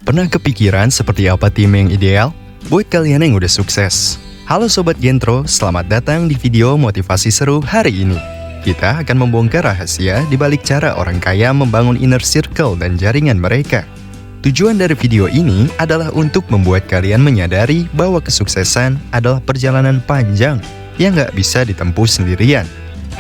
Pernah kepikiran seperti apa tim yang ideal? Buat kalian yang udah sukses. Halo Sobat Gentro, selamat datang di video motivasi seru hari ini. Kita akan membongkar rahasia di balik cara orang kaya membangun inner circle dan jaringan mereka. Tujuan dari video ini adalah untuk membuat kalian menyadari bahwa kesuksesan adalah perjalanan panjang yang nggak bisa ditempuh sendirian.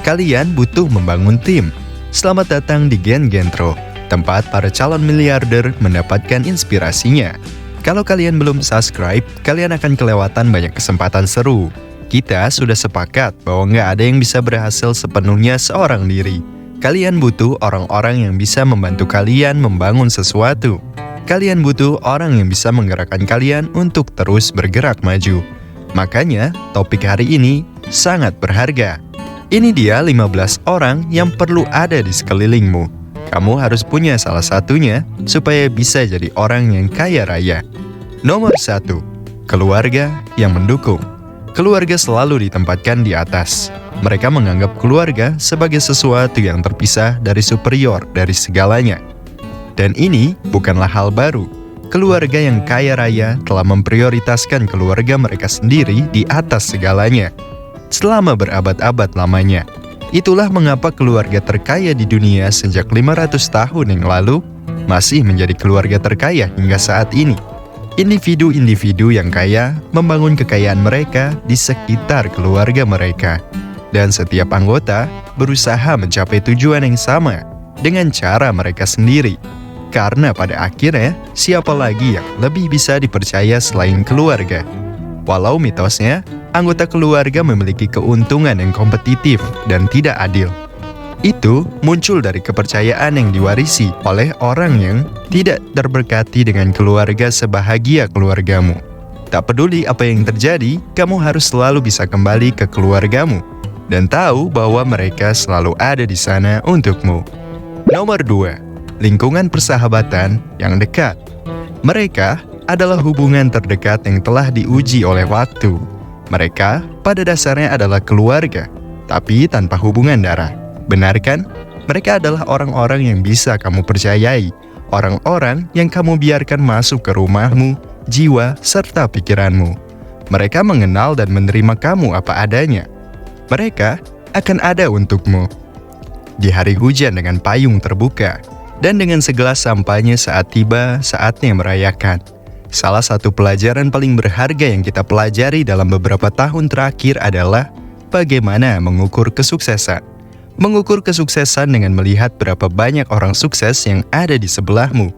Kalian butuh membangun tim. Selamat datang di Gen Gentro, tempat para calon miliarder mendapatkan inspirasinya. Kalau kalian belum subscribe, kalian akan kelewatan banyak kesempatan seru. Kita sudah sepakat bahwa nggak ada yang bisa berhasil sepenuhnya seorang diri. Kalian butuh orang-orang yang bisa membantu kalian membangun sesuatu. Kalian butuh orang yang bisa menggerakkan kalian untuk terus bergerak maju. Makanya, topik hari ini sangat berharga. Ini dia 15 orang yang perlu ada di sekelilingmu. Kamu harus punya salah satunya supaya bisa jadi orang yang kaya raya. Nomor 1. Keluarga yang mendukung. Keluarga selalu ditempatkan di atas. Mereka menganggap keluarga sebagai sesuatu yang terpisah dari superior dari segalanya. Dan ini bukanlah hal baru. Keluarga yang kaya raya telah memprioritaskan keluarga mereka sendiri di atas segalanya selama berabad-abad lamanya. Itulah mengapa keluarga terkaya di dunia sejak 500 tahun yang lalu masih menjadi keluarga terkaya hingga saat ini. Individu-individu yang kaya membangun kekayaan mereka di sekitar keluarga mereka. Dan setiap anggota berusaha mencapai tujuan yang sama dengan cara mereka sendiri. Karena pada akhirnya, siapa lagi yang lebih bisa dipercaya selain keluarga? Walau mitosnya, anggota keluarga memiliki keuntungan yang kompetitif dan tidak adil. Itu muncul dari kepercayaan yang diwarisi oleh orang yang tidak terberkati dengan keluarga sebahagia keluargamu. Tak peduli apa yang terjadi, kamu harus selalu bisa kembali ke keluargamu dan tahu bahwa mereka selalu ada di sana untukmu. Nomor 2. Lingkungan persahabatan yang dekat. Mereka adalah hubungan terdekat yang telah diuji oleh waktu. Mereka pada dasarnya adalah keluarga, tapi tanpa hubungan darah. Benar kan? Mereka adalah orang-orang yang bisa kamu percayai, orang-orang yang kamu biarkan masuk ke rumahmu, jiwa, serta pikiranmu. Mereka mengenal dan menerima kamu apa adanya. Mereka akan ada untukmu di hari hujan dengan payung terbuka, dan dengan segelas sampahnya saat tiba saatnya merayakan. Salah satu pelajaran paling berharga yang kita pelajari dalam beberapa tahun terakhir adalah bagaimana mengukur kesuksesan. Mengukur kesuksesan dengan melihat berapa banyak orang sukses yang ada di sebelahmu.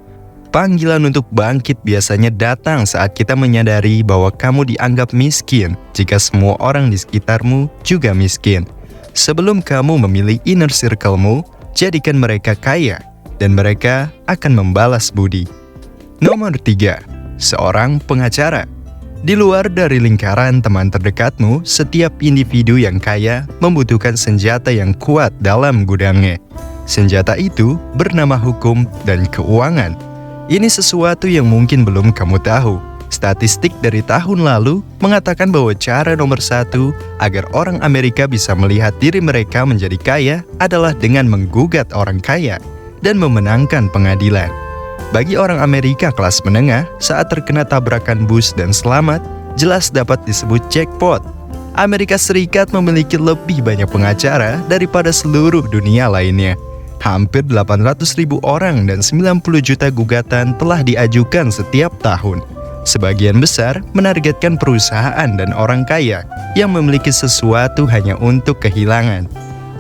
Panggilan untuk bangkit biasanya datang saat kita menyadari bahwa kamu dianggap miskin jika semua orang di sekitarmu juga miskin. Sebelum kamu memilih inner circle-mu, jadikan mereka kaya, dan mereka akan membalas budi. Nomor 3. Seorang pengacara. Di luar dari lingkaran teman terdekatmu, setiap individu yang kaya membutuhkan senjata yang kuat dalam gudangnya. Senjata itu bernama hukum dan keuangan. Ini sesuatu yang mungkin belum kamu tahu. Statistik dari tahun lalu mengatakan bahwa cara nomor 1 agar orang Amerika bisa melihat diri mereka menjadi kaya adalah dengan menggugat orang kaya dan memenangkan pengadilan. Bagi orang Amerika kelas menengah, saat terkena tabrakan bus dan selamat, jelas dapat disebut jackpot. Amerika Serikat memiliki lebih banyak pengacara daripada seluruh dunia lainnya. Hampir 800.000 orang dan 90 juta gugatan telah diajukan setiap tahun. Sebagian besar menargetkan perusahaan dan orang kaya yang memiliki sesuatu hanya untuk kehilangan.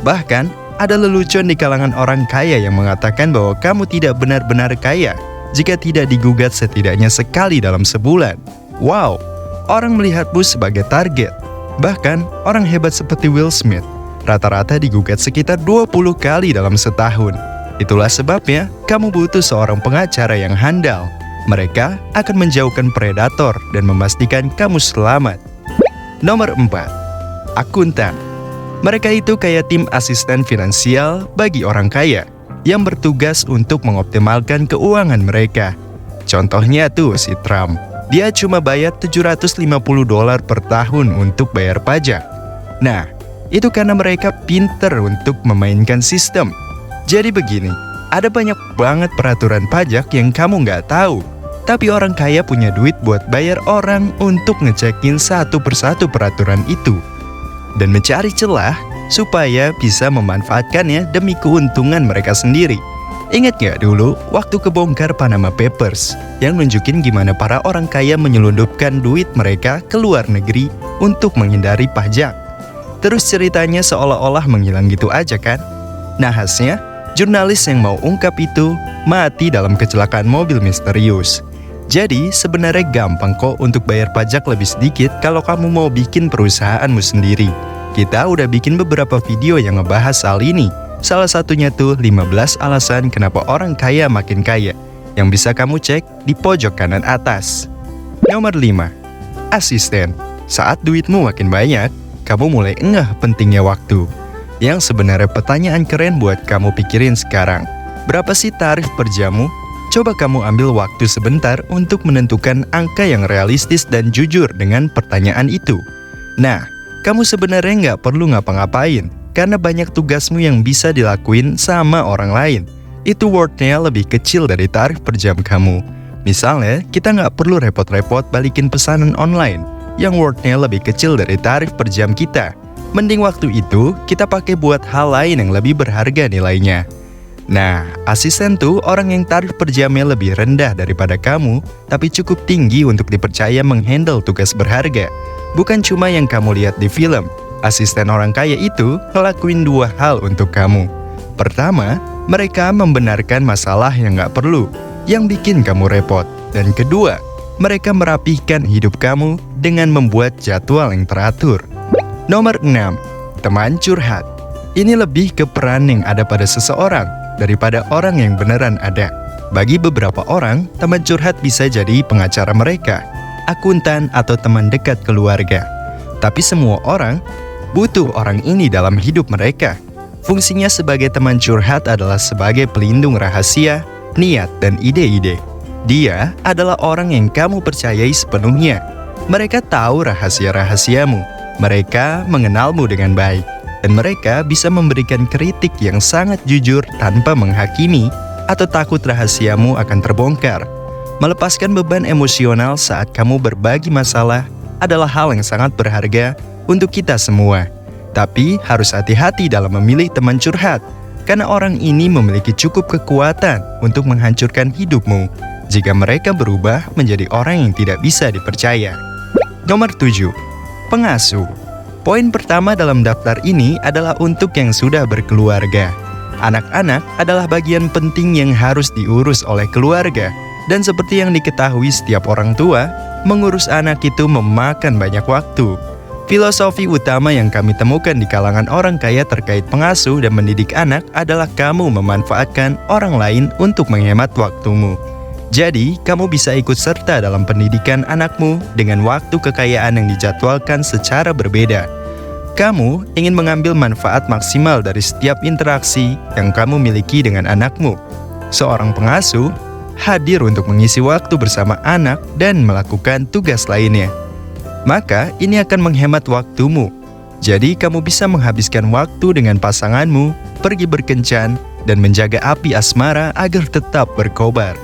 Bahkan, ada lelucon di kalangan orang kaya yang mengatakan bahwa kamu tidak benar-benar kaya jika tidak digugat setidaknya sekali dalam sebulan. Wow, orang melihatmu sebagai target. Bahkan, orang hebat seperti Will Smith rata-rata digugat sekitar 20 kali dalam setahun. Itulah sebabnya kamu butuh seorang pengacara yang handal. Mereka akan menjauhkan predator dan memastikan kamu selamat. Nomor 4. Akuntan. Mereka itu kayak tim asisten finansial bagi orang kaya yang bertugas untuk mengoptimalkan keuangan mereka. Contohnya tuh si Trump. Dia cuma bayar $750 per tahun untuk bayar pajak. Nah, itu karena mereka pinter untuk memainkan sistem. Jadi begini, ada banyak banget peraturan pajak yang kamu nggak tahu. Tapi orang kaya punya duit buat bayar orang untuk ngecekin satu persatu peraturan itu dan mencari celah supaya bisa memanfaatkannya demi keuntungan mereka sendiri. Ingat gak dulu waktu kebongkar Panama Papers yang nunjukin gimana para orang kaya menyelundupkan duit mereka ke luar negeri untuk menghindari pajak? Terus ceritanya seolah-olah menghilang gitu aja kan? Nahasnya, jurnalis yang mau ungkap itu mati dalam kecelakaan mobil misterius. Jadi sebenarnya gampang kok untuk bayar pajak lebih sedikit kalau kamu mau bikin perusahaanmu sendiri. Kita udah bikin beberapa video yang ngebahas hal ini. Salah satunya tuh 15 alasan kenapa orang kaya makin kaya, yang bisa kamu cek di pojok kanan atas. Nomor 5. Asisten. Saat duitmu makin banyak, kamu mulai ngeh pentingnya waktu. Yang sebenarnya pertanyaan keren buat kamu pikirin sekarang. Berapa sih tarif per jammu? Coba kamu ambil waktu sebentar untuk menentukan angka yang realistis dan jujur dengan pertanyaan itu. Nah, kamu sebenarnya nggak perlu ngapa-ngapain, karena banyak tugasmu yang bisa dilakuin sama orang lain. Itu worth-nya lebih kecil dari tarif per jam kamu. Misalnya, kita nggak perlu repot-repot balikin pesanan online, yang worth-nya lebih kecil dari tarif per jam kita. Mending waktu itu, kita pakai buat hal lain yang lebih berharga nilainya. Nah, asisten tuh orang yang tarif per jamnya lebih rendah daripada kamu, tapi cukup tinggi untuk dipercaya menghandle tugas berharga. Bukan cuma yang kamu lihat di film. Asisten orang kaya itu ngelakuin 2 hal untuk kamu. Pertama, mereka membenarkan masalah yang nggak perlu, yang bikin kamu repot. Dan kedua, mereka merapihkan hidup kamu dengan membuat jadwal yang teratur. Nomor 6. Teman curhat. Ini lebih ke peran yang ada pada seseorang daripada orang yang beneran ada. Bagi beberapa orang, teman curhat bisa jadi pengacara mereka, akuntan, atau teman dekat keluarga. Tapi semua orang butuh orang ini dalam hidup mereka. Fungsinya sebagai teman curhat adalah sebagai pelindung rahasia, niat, dan ide-ide. Dia adalah orang yang kamu percayai sepenuhnya. Mereka tahu rahasia-rahasiamu. Mereka mengenalmu dengan baik. Dan mereka bisa memberikan kritik yang sangat jujur tanpa menghakimi atau takut rahasiamu akan terbongkar. Melepaskan beban emosional saat kamu berbagi masalah adalah hal yang sangat berharga untuk kita semua. Tapi harus hati-hati dalam memilih teman curhat, karena orang ini memiliki cukup kekuatan untuk menghancurkan hidupmu jika mereka berubah menjadi orang yang tidak bisa dipercaya. Nomor 7. Pengasuh. Poin pertama dalam daftar ini adalah untuk yang sudah berkeluarga. Anak-anak adalah bagian penting yang harus diurus oleh keluarga. Dan seperti yang diketahui setiap orang tua, mengurus anak itu memakan banyak waktu. Filosofi utama yang kami temukan di kalangan orang kaya terkait pengasuh dan mendidik anak adalah kamu memanfaatkan orang lain untuk menghemat waktumu. Jadi, kamu bisa ikut serta dalam pendidikan anakmu dengan waktu kekayaan yang dijadwalkan secara berbeda. Kamu ingin mengambil manfaat maksimal dari setiap interaksi yang kamu miliki dengan anakmu. Seorang pengasuh hadir untuk mengisi waktu bersama anak dan melakukan tugas lainnya. Maka, ini akan menghemat waktumu. Jadi, kamu bisa menghabiskan waktu dengan pasanganmu, pergi berkencan, dan menjaga api asmara agar tetap berkobar.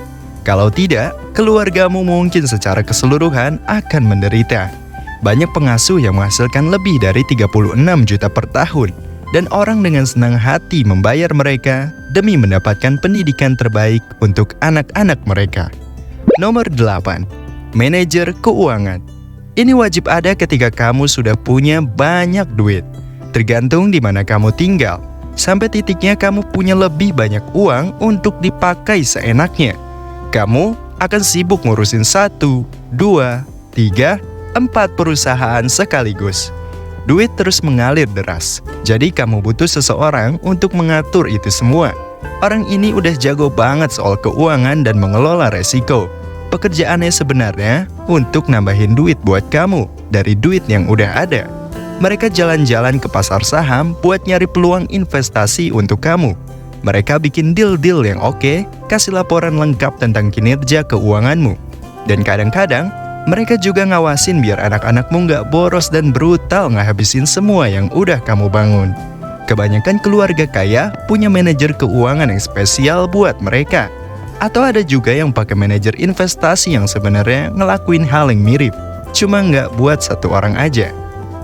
Kalau tidak, keluargamu mungkin secara keseluruhan akan menderita. Banyak pengasuh yang menghasilkan lebih dari 36 juta per tahun, dan orang dengan senang hati membayar mereka demi mendapatkan pendidikan terbaik untuk anak-anak mereka. Nomor 8. Manajer keuangan. Ini wajib ada ketika kamu sudah punya banyak duit. Tergantung di mana kamu tinggal. Sampai titiknya kamu punya lebih banyak uang untuk dipakai seenaknya. Kamu akan sibuk ngurusin 1, 2, 3, 4 perusahaan sekaligus. Duit terus mengalir deras, jadi kamu butuh seseorang untuk mengatur itu semua. Orang ini udah jago banget soal keuangan dan mengelola resiko. Pekerjaannya sebenarnya untuk nambahin duit buat kamu dari duit yang udah ada. Mereka jalan-jalan ke pasar saham buat nyari peluang investasi untuk kamu. Mereka bikin deal-deal yang oke, kasih laporan lengkap tentang kinerja keuanganmu. Dan kadang-kadang, mereka juga ngawasin biar anak-anakmu nggak boros dan brutal ngehabisin semua yang udah kamu bangun. Kebanyakan keluarga kaya punya manajer keuangan yang spesial buat mereka. Atau ada juga yang pakai manajer investasi yang sebenarnya ngelakuin hal yang mirip, cuma nggak buat satu orang aja.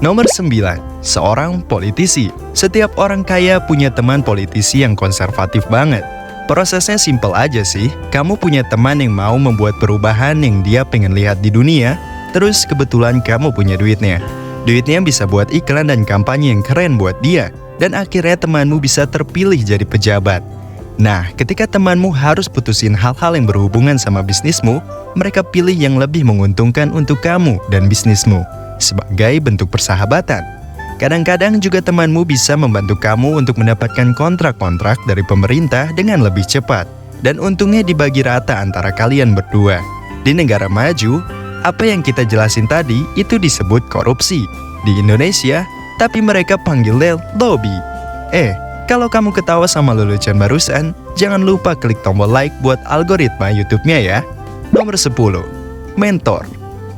Nomor 9, seorang politisi. Setiap orang kaya punya teman politisi yang konservatif banget. Prosesnya simpel aja sih, kamu punya teman yang mau membuat perubahan yang dia pengen lihat di dunia, terus kebetulan kamu punya duitnya. Duitnya bisa buat iklan dan kampanye yang keren buat dia, dan akhirnya temanmu bisa terpilih jadi pejabat. Nah, ketika temanmu harus putusin hal-hal yang berhubungan sama bisnismu, mereka pilih yang lebih menguntungkan untuk kamu dan bisnismu, sebagai bentuk persahabatan. Kadang-kadang juga temanmu bisa membantu kamu untuk mendapatkan kontrak-kontrak dari pemerintah dengan lebih cepat, dan untungnya dibagi rata antara kalian berdua. Di negara maju, apa yang kita jelasin tadi itu disebut korupsi. Di Indonesia, tapi mereka panggilnya lobby. Kalau kamu ketawa sama lelucon barusan, jangan lupa klik tombol like buat algoritma YouTube-nya ya. Nomor 10, mentor.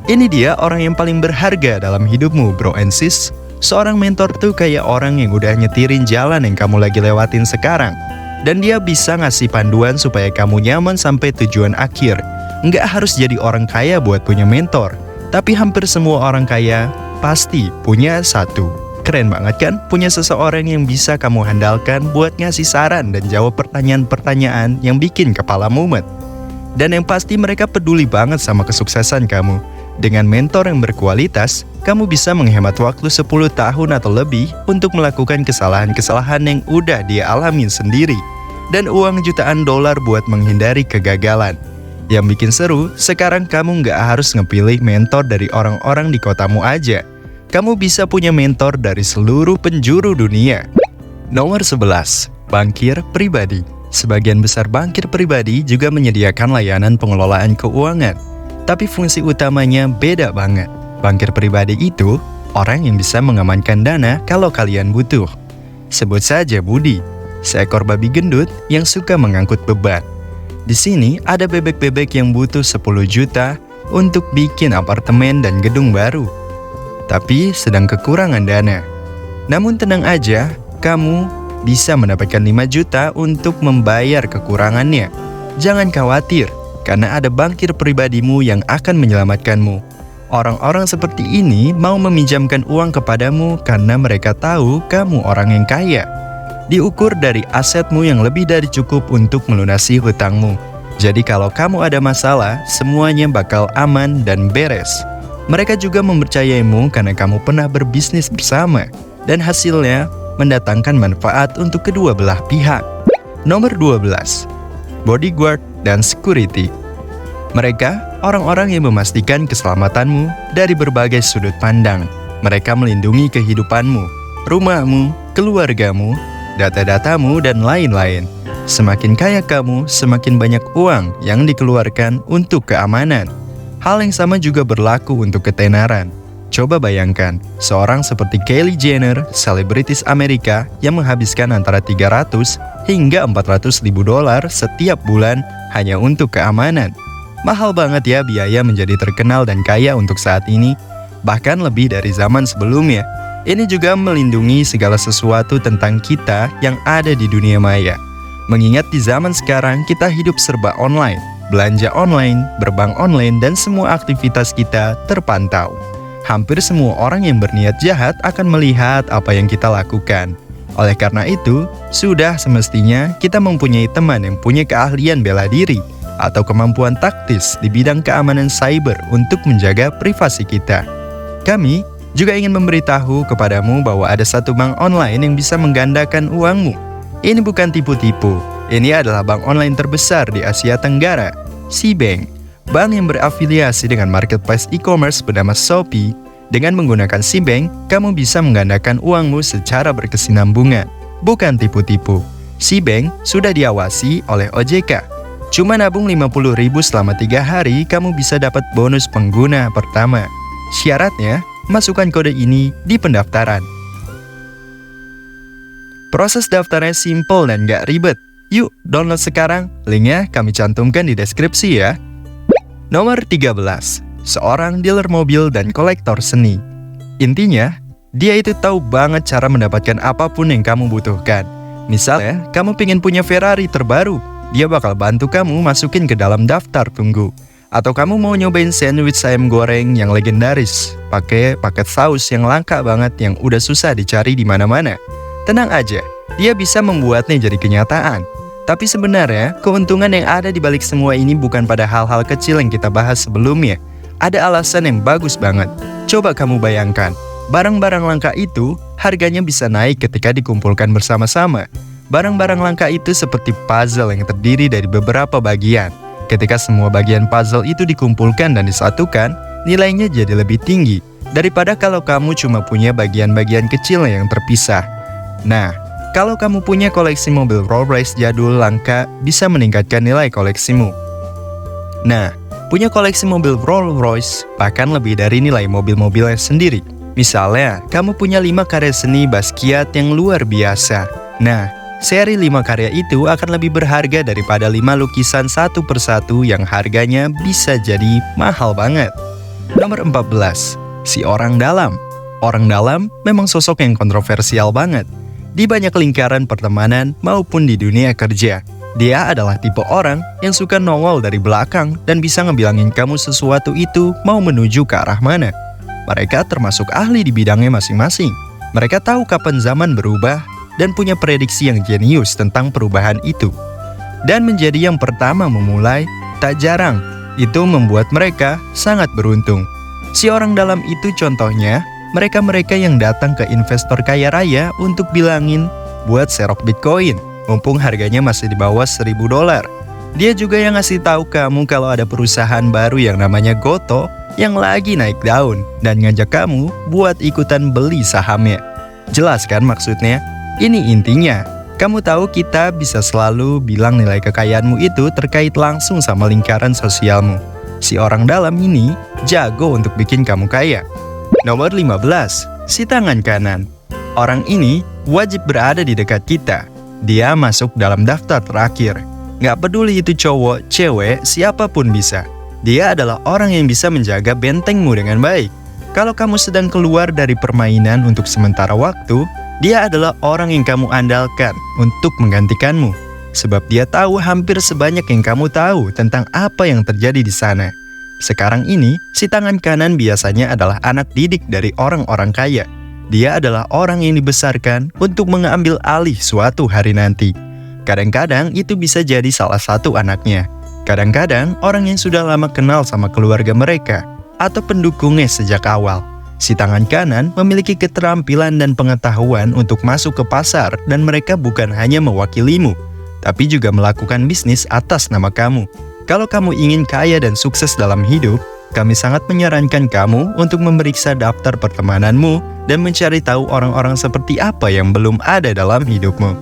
Ini dia orang yang paling berharga dalam hidupmu, bro and sis. Seorang mentor tuh kayak orang yang udah nyetirin jalan yang kamu lagi lewatin sekarang. Dan dia bisa ngasih panduan supaya kamu nyaman sampai tujuan akhir. Nggak harus jadi orang kaya buat punya mentor, tapi hampir semua orang kaya pasti punya satu. Keren banget kan, punya seseorang yang bisa kamu handalkan buat ngasih saran dan jawab pertanyaan-pertanyaan yang bikin kepala mumet. Dan yang pasti mereka peduli banget sama kesuksesan kamu. Dengan mentor yang berkualitas, kamu bisa menghemat waktu 10 tahun atau lebih untuk melakukan kesalahan-kesalahan yang udah dia alamin sendiri. Dan uang jutaan dolar buat menghindari kegagalan. Yang bikin seru, sekarang kamu nggak harus ngepilih mentor dari orang-orang di kotamu aja. Kamu bisa punya mentor dari seluruh penjuru dunia. Nomor 11, bankir pribadi. Sebagian besar bankir pribadi juga menyediakan layanan pengelolaan keuangan. Tapi fungsi utamanya beda banget. Bankir pribadi itu orang yang bisa mengamankan dana kalau kalian butuh. Sebut saja Budi, seekor babi gendut yang suka mengangkut beban. Di sini ada bebek-bebek yang butuh 10 juta untuk bikin apartemen dan gedung baru, tapi sedang kekurangan dana. Namun tenang aja, kamu bisa mendapatkan 5 juta untuk membayar kekurangannya. Jangan khawatir, karena ada bankir pribadimu yang akan menyelamatkanmu. Orang-orang seperti ini mau meminjamkan uang kepadamu karena mereka tahu kamu orang yang kaya. Diukur dari asetmu yang lebih dari cukup untuk melunasi hutangmu. Jadi kalau kamu ada masalah, semuanya bakal aman dan beres. Mereka juga mempercayaimu karena kamu pernah berbisnis bersama, dan hasilnya mendatangkan manfaat untuk kedua belah pihak. Nomor 12, bodyguard dan security. Mereka orang-orang yang memastikan keselamatanmu dari berbagai sudut pandang. Mereka melindungi kehidupanmu, rumahmu, keluargamu, data-datamu, dan lain-lain. Semakin kaya kamu, semakin banyak uang yang dikeluarkan untuk keamanan. Hal yang sama juga berlaku untuk ketenaran. Coba bayangkan, seorang seperti Kylie Jenner, selebritis Amerika yang menghabiskan antara 300 hingga 400 ribu dolar setiap bulan hanya untuk keamanan. Mahal banget ya biaya menjadi terkenal dan kaya untuk saat ini, bahkan lebih dari zaman sebelumnya. Ini juga melindungi segala sesuatu tentang kita yang ada di dunia maya. Mengingat di zaman sekarang kita hidup serba online, belanja online, berbank online, dan semua aktivitas kita terpantau. Hampir semua orang yang berniat jahat akan melihat apa yang kita lakukan. Oleh karena itu, sudah semestinya kita mempunyai teman yang punya keahlian bela diri atau kemampuan taktis di bidang keamanan cyber untuk menjaga privasi kita. Kami juga ingin memberitahu kepadamu bahwa ada satu bank online yang bisa menggandakan uangmu. Ini bukan tipu-tipu, ini adalah bank online terbesar di Asia Tenggara, SeaBank. Bank yang berafiliasi dengan marketplace e-commerce bernama Shopee. Dengan menggunakan SeaBank, kamu bisa menggandakan uangmu secara berkesinambungan, bukan tipu-tipu. SeaBank sudah diawasi oleh OJK. Cuma nabung 50.000 selama 3 hari, kamu bisa dapat bonus pengguna pertama. Syaratnya, masukkan kode ini di pendaftaran. Proses daftarnya simple dan gak ribet. Yuk, download sekarang. Linknya kami cantumkan di deskripsi ya. Nomor 13, seorang dealer mobil dan kolektor seni. Intinya, dia itu tahu banget cara mendapatkan apapun yang kamu butuhkan. Misalnya, kamu pengen punya Ferrari terbaru. dia bakal bantu kamu masukin ke dalam daftar tunggu. Atau kamu mau nyobain sandwich ayam goreng yang legendaris, pakai paket saus yang langka banget yang udah susah dicari di mana-mana. Tenang aja, dia bisa membuatnya jadi kenyataan. Tapi sebenarnya, keuntungan yang ada di balik semua ini bukan pada hal-hal kecil yang kita bahas sebelumnya. Ada alasan yang bagus banget. Coba kamu bayangkan, barang-barang langka itu harganya bisa naik ketika dikumpulkan bersama-sama. Barang-barang langka itu seperti puzzle yang terdiri dari beberapa bagian. Ketika semua bagian puzzle itu dikumpulkan dan disatukan, nilainya jadi lebih tinggi daripada kalau kamu cuma punya bagian-bagian kecil yang terpisah. Nah, kalau kamu punya koleksi mobil Rolls Royce jadul langka, bisa meningkatkan nilai koleksimu. Nah, punya koleksi mobil Rolls Royce bahkan lebih dari nilai mobil-mobilnya sendiri. Misalnya, kamu punya 5 karya seni Basquiat yang luar biasa. Nah, seri 5 karya itu akan lebih berharga daripada 5 lukisan satu persatu yang harganya bisa jadi mahal banget. Nomor 14, si orang dalam. Orang dalam memang sosok yang kontroversial banget. Di banyak lingkaran pertemanan maupun di dunia kerja. Dia adalah tipe orang yang suka nongol dari belakang dan bisa ngebilangin kamu sesuatu itu mau menuju ke arah mana. Mereka termasuk ahli di bidangnya masing-masing. Mereka tahu kapan zaman berubah dan punya prediksi yang jenius tentang perubahan itu. Dan menjadi yang pertama memulai, tak jarang, itu membuat mereka sangat beruntung. Si orang dalam itu contohnya, mereka-mereka yang datang ke investor kaya raya untuk bilangin buat serok Bitcoin, mumpung harganya masih di bawah $1.000. Dia juga yang ngasih tahu kamu kalau ada perusahaan baru yang namanya Goto yang lagi naik daun dan ngajak kamu buat ikutan beli sahamnya. Jelas kan maksudnya? Ini intinya, kamu tahu kita bisa selalu bilang nilai kekayaanmu itu terkait langsung sama lingkaran sosialmu. Si orang dalam ini jago untuk bikin kamu kaya. Nomor 15, si tangan kanan. Orang ini wajib berada di dekat kita. Dia masuk dalam daftar terakhir. Nggak peduli itu cowok, cewek, siapapun bisa. Dia adalah orang yang bisa menjaga bentengmu dengan baik. Kalau kamu sedang keluar dari permainan untuk sementara waktu, dia adalah orang yang kamu andalkan untuk menggantikanmu. Sebab dia tahu hampir sebanyak yang kamu tahu tentang apa yang terjadi di sana. Sekarang ini, si tangan kanan biasanya adalah anak didik dari orang-orang kaya. Dia adalah orang yang dibesarkan untuk mengambil alih suatu hari nanti. Kadang-kadang itu bisa jadi salah satu anaknya. Kadang-kadang orang yang sudah lama kenal sama keluarga mereka atau pendukungnya sejak awal. Si tangan kanan memiliki keterampilan dan pengetahuan untuk masuk ke pasar dan mereka bukan hanya mewakilimu, tapi juga melakukan bisnis atas nama kamu. Kalau kamu ingin kaya dan sukses dalam hidup, kami sangat menyarankan kamu untuk memeriksa daftar pertemananmu dan mencari tahu orang-orang seperti apa yang belum ada dalam hidupmu.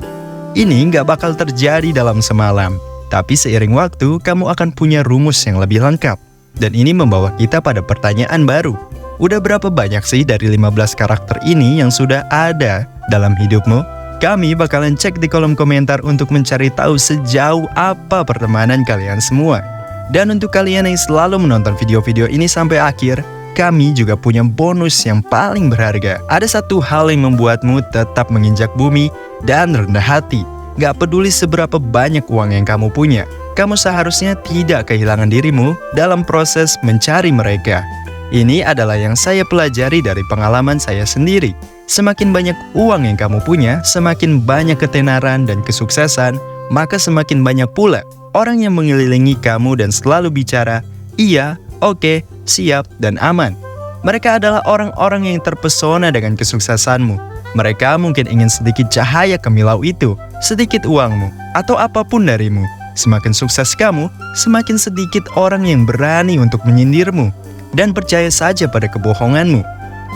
Ini nggak bakal terjadi dalam semalam, tapi seiring waktu kamu akan punya rumus yang lebih lengkap. Dan ini membawa kita pada pertanyaan baru. Udah berapa banyak sih dari 15 karakter ini yang sudah ada dalam hidupmu? Kami bakalan cek di kolom komentar untuk mencari tahu sejauh apa pertemanan kalian semua. Dan untuk kalian yang selalu menonton video-video ini sampai akhir, kami juga punya bonus yang paling berharga. Ada satu hal yang membuatmu tetap menginjak bumi dan rendah hati. Gak peduli seberapa banyak uang yang kamu punya, kamu seharusnya tidak kehilangan dirimu dalam proses mencari mereka. Ini adalah yang saya pelajari dari pengalaman saya sendiri. Semakin banyak uang yang kamu punya, semakin banyak ketenaran dan kesuksesan, maka semakin banyak pula orang yang mengelilingi kamu dan selalu bicara, iya, oke, siap, dan aman. Mereka adalah orang-orang yang terpesona dengan kesuksesanmu. Mereka mungkin ingin sedikit cahaya kemilau itu, sedikit uangmu, atau apapun darimu. Semakin sukses kamu, semakin sedikit orang yang berani untuk menyindirmu. Dan percaya saja pada kebohonganmu.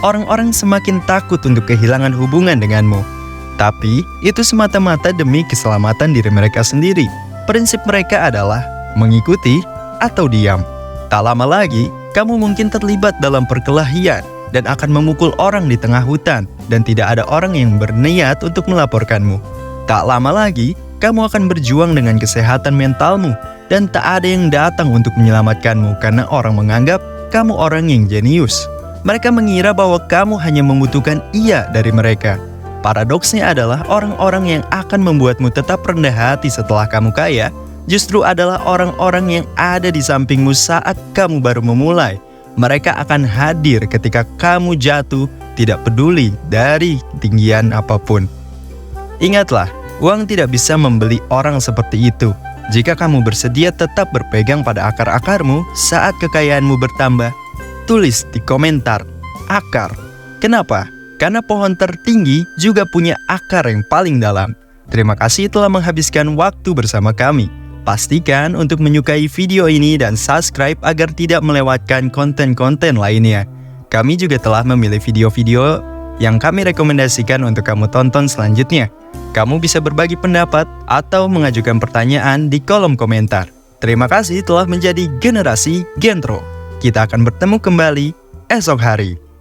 Orang-orang semakin takut untuk kehilangan hubungan denganmu. Tapi, itu semata-mata demi keselamatan diri mereka sendiri. Prinsip mereka adalah mengikuti atau diam. Tak lama lagi, kamu mungkin terlibat dalam perkelahian dan akan memukul orang di tengah hutan dan tidak ada orang yang berniat untuk melaporkanmu. Tak lama lagi, kamu akan berjuang dengan kesehatan mentalmu dan tak ada yang datang untuk menyelamatkanmu karena orang menganggap kamu orang yang jenius. Mereka mengira bahwa kamu hanya membutuhkan iya dari mereka. Paradoksnya adalah orang-orang yang akan membuatmu tetap rendah hati setelah kamu kaya justru adalah orang-orang yang ada di sampingmu saat kamu baru memulai. Mereka akan hadir ketika kamu jatuh, tidak peduli dari ketinggian apapun. Ingatlah, uang tidak bisa membeli orang seperti itu. Jika kamu bersedia tetap berpegang pada akar-akarmu saat kekayaanmu bertambah, tulis di komentar, akar. Kenapa? Karena pohon tertinggi juga punya akar yang paling dalam. Terima kasih telah menghabiskan waktu bersama kami. Pastikan untuk menyukai video ini dan subscribe agar tidak melewatkan konten-konten lainnya. Kami juga telah memilih video-video yang kami rekomendasikan untuk kamu tonton selanjutnya. Kamu bisa berbagi pendapat atau mengajukan pertanyaan di kolom komentar. Terima kasih telah menjadi generasi Gentro. Kita akan bertemu kembali esok hari.